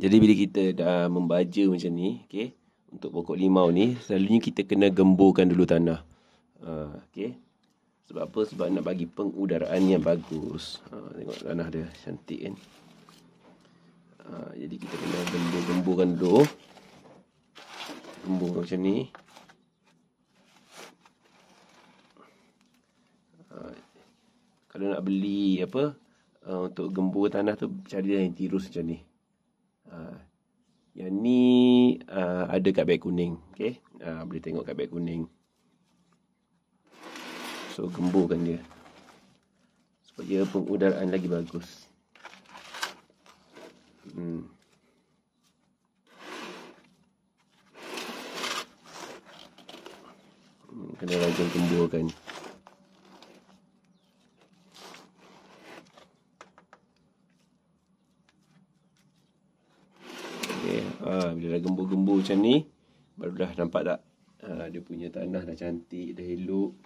Jadi bila kita dah membaja macam ni, okey, untuk pokok limau ni, selalunya kita kena gemburkan dulu tanah. Okey. Sebab apa? Sebab nak bagi pengudaraan yang bagus. Tengok tanah dia cantik kan. Jadi kita kena gemburkan dulu. Gembur macam ni. Kalau nak beli apa, untuk gembur tanah tu, carilah yang tirus macam ni. Yang ni ada kat beg kuning. Okay? Boleh tengok kat beg kuning. So gemburkan dia supaya pengudaraan lagi bagus. Kena rajin gemburkan. Okay. Bila dah gembur-gembur macam ni, baru dah nampak tak? Dia punya tanah dah cantik, dah elok.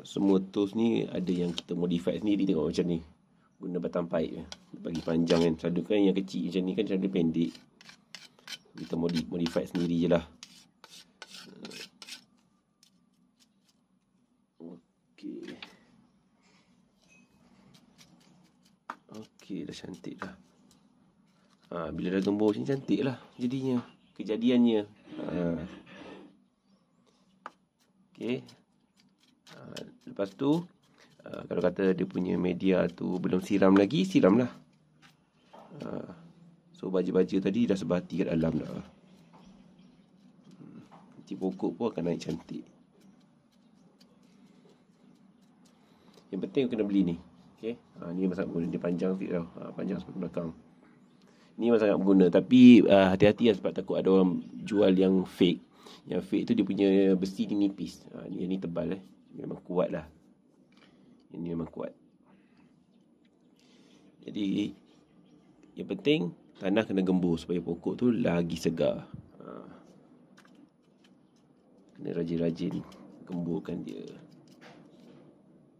Semua tools ni ada yang kita modify sendiri. Tengok macam ni, guna batang pipe bagi panjang kan. Selalu kan yang kecil macam ni kan selalu pendek. Kita modify sendiri je lah. Okey, dah cantik dah. Bila dah gembur macam ni, cantik lah jadinya, kejadiannya. Okey. Lepas tu, kalau kata dia punya media tu belum siram lagi, siramlah. So baja-baja tadi dah sebati kat dalam dah. Nanti pokok pun akan naik cantik. Yang penting kena beli ni. Okay? Ni memang sangat berguna. Dia panjang sikit tau. Panjang sampai belakang. Ni memang sangat berguna. Tapi hati-hati lah, sebab takut ada orang jual yang fake. Yang fake tu dia punya besi ni nipis. Ni tebal memang kuat lah. Ini memang kuat. Jadi yang penting tanah kena gembur supaya pokok tu lagi segar. Kena rajin-rajin gemburkan dia.